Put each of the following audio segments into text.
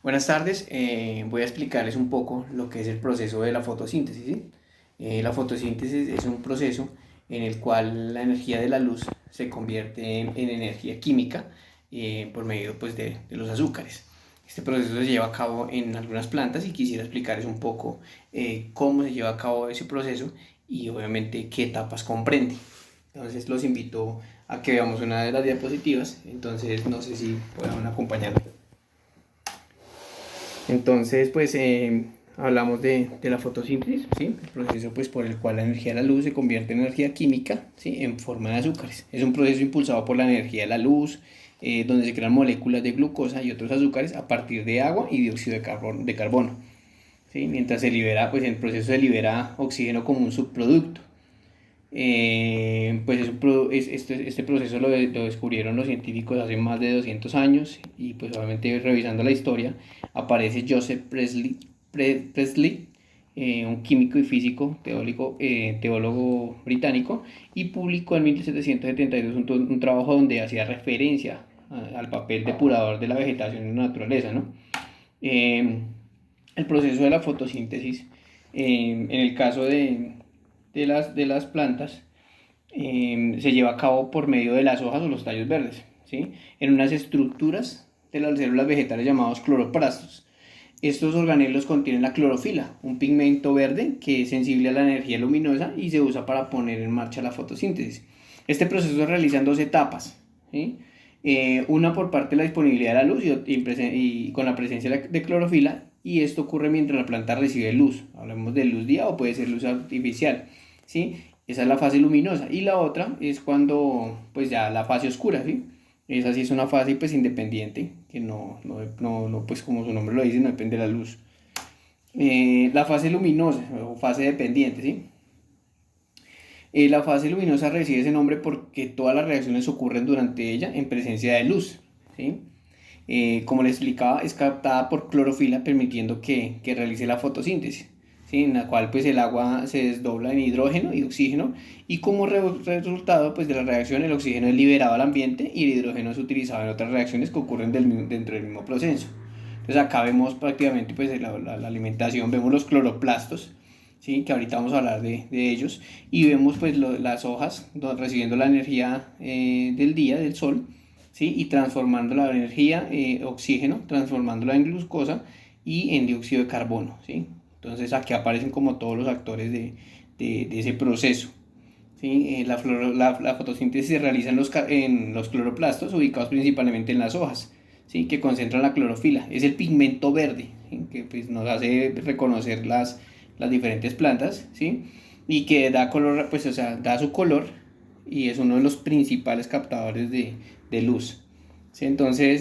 Buenas tardes, voy a explicarles un poco lo que es el proceso de la fotosíntesis, ¿sí? La fotosíntesis es un proceso en el cual la energía de la luz se convierte en energía química por medio pues, de los azúcares. Este proceso se lleva a cabo en algunas plantas y quisiera explicarles un poco cómo se lleva a cabo ese proceso y obviamente qué etapas comprende. Entonces los invito a que veamos una de las diapositivas, entonces no sé si puedan acompañarme. Entonces, pues hablamos de la fotosíntesis, ¿sí? El proceso pues, por el cual la energía de la luz se convierte en energía química, ¿sí? En forma de azúcares. Es un proceso impulsado por la energía de la luz, donde se crean moléculas de glucosa y otros azúcares a partir de agua y dióxido de carbono. ¿Sí? Mientras se libera, pues en el proceso se libera oxígeno como un subproducto. Pues este proceso lo descubrieron los científicos hace más de 200 años y pues obviamente revisando la historia aparece Joseph Presley, un químico y físico teólogo británico, y publicó en 1772 un trabajo donde hacía referencia al papel depurador de la vegetación en la naturaleza, ¿no? Eh, el proceso de la fotosíntesis, en el caso de las plantas, se lleva a cabo por medio de las hojas o los tallos verdes, ¿sí? En unas estructuras de las células vegetales llamados cloroplastos. Estos organelos contienen la clorofila, un pigmento verde que es sensible a la energía luminosa y se usa para poner en marcha la fotosíntesis. Este proceso se realiza en dos etapas, ¿sí? Una por parte de la disponibilidad de la luz y con la presencia de clorofila, y esto ocurre mientras la planta recibe luz. Hablamos de luz día o puede ser luz artificial, ¿sí? Esa es la fase luminosa. Y la otra es cuando, pues ya la fase oscura, ¿sí? Esa sí es una fase pues independiente, que no, pues como su nombre lo dice, no depende de la luz. La fase luminosa o fase dependiente, ¿sí? La fase luminosa recibe ese nombre porque todas las reacciones ocurren durante ella en presencia de luz, ¿sí? Como les explicaba, es captada por clorofila permitiendo que realice la fotosíntesis, ¿sí? En la cual pues el agua se desdobla en hidrógeno y oxígeno, y como resultado pues, de la reacción el oxígeno es liberado al ambiente y el hidrógeno es utilizado en otras reacciones que ocurren dentro del mismo proceso. Entonces acá vemos prácticamente pues, la alimentación, vemos los cloroplastos, ¿sí? Que ahorita vamos a hablar de ellos, y vemos pues las hojas recibiendo la energía del día, del sol, ¿sí? Y transformando la energía, oxígeno, transformándola en glucosa y en dióxido de carbono, ¿sí? Entonces aquí aparecen como todos los actores de ese proceso, ¿sí? La fotosíntesis se realiza en los cloroplastos, ubicados principalmente en las hojas, ¿sí? Que concentran la clorofila. Es el pigmento verde, ¿sí? Que pues, nos hace reconocer las diferentes plantas, ¿sí? Y que da color, pues, o sea, da su color, y es uno de los principales captadores de luz, ¿sí? Entonces,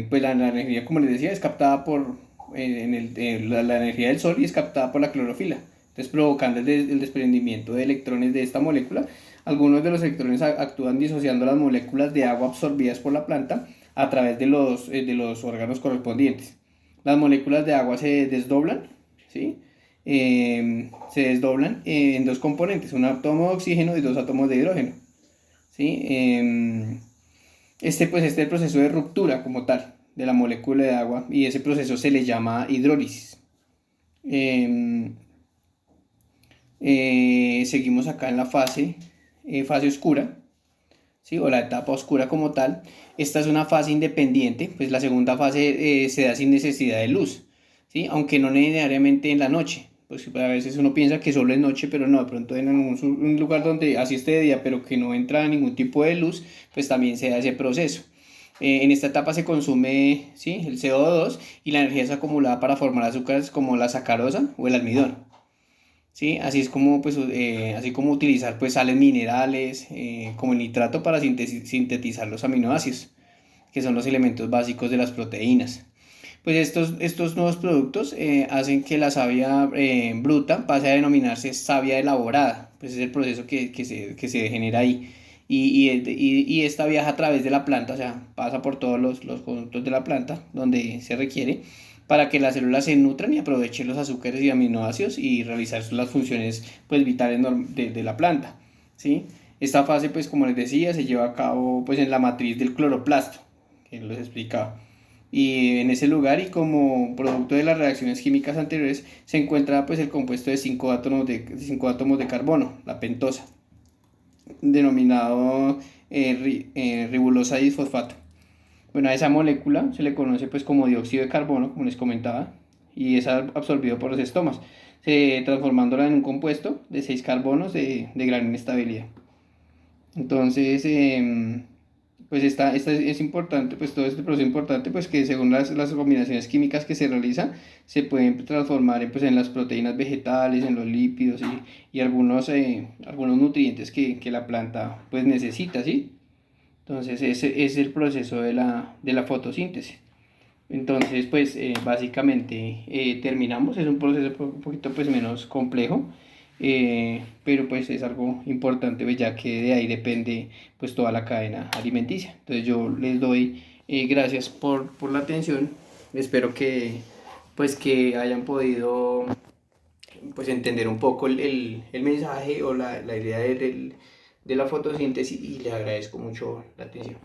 pues la energía, como les decía, es captada por la energía del sol, y es captada por la clorofila. Entonces, provocando el desprendimiento de electrones de esta molécula. Algunos de los electrones actúan disociando las moléculas de agua absorbidas por la planta a través de los órganos correspondientes. Las moléculas de agua se desdoblan, ¿sí? Se desdoblan en dos componentes, un átomo de oxígeno y dos átomos de hidrógeno, ¿sí? Pues este es el proceso de ruptura como tal de la molécula de agua, y ese proceso se le llama hidrólisis. Eh, Seguimos acá en la fase oscura, ¿sí? O la etapa oscura como tal. Esta es una fase independiente, pues la segunda fase se da sin necesidad de luz, ¿sí? Aunque no necesariamente en la noche, pues a veces uno piensa que solo es noche, pero no, de pronto en un lugar donde así esté de día, pero que no entra ningún tipo de luz, pues también se da ese proceso. En esta etapa se consume, ¿sí? El CO2, y la energía es acumulada para formar azúcares como la sacarosa o el almidón, ¿sí? Así es como, pues, así como utilizar pues, sales minerales como el nitrato para sintetizar los aminoácidos, que son los elementos básicos de las proteínas. Pues estos nuevos productos hacen que la savia bruta pase a denominarse savia elaborada. Pues es el proceso que se genera ahí. Y esta viaja a través de la planta, o sea, pasa por todos los conductos de la planta donde se requiere, para que las células se nutran y aprovechen los azúcares y aminoácidos y realizar las funciones pues, vitales de la planta, ¿sí? Esta fase, pues como les decía, se lleva a cabo pues, en la matriz del cloroplasto, que les explicaba. Y en ese lugar y como producto de las reacciones químicas anteriores se encuentra pues el compuesto de 5 átomos de carbono, la pentosa, denominado ribulosa disfosfato. Bueno, a esa molécula se le conoce pues como dióxido de carbono, como les comentaba, y es absorbido por los estomas, transformándola en un compuesto de 6 carbonos de gran inestabilidad. Entonces, pues esta es importante, pues todo este proceso es importante, pues que según las combinaciones químicas que se realizan, se pueden transformar en, pues, en las proteínas vegetales, en los lípidos y algunos nutrientes que la planta pues necesita, ¿sí? Entonces ese es el proceso de la fotosíntesis. Entonces, pues básicamente terminamos, es un proceso un poquito pues menos complejo, pero pues es algo importante, pues, ya que de ahí depende pues toda la cadena alimenticia. Entonces yo les doy gracias por la atención, espero que pues que hayan podido pues entender un poco el mensaje o la idea de la fotosíntesis y les agradezco mucho la atención.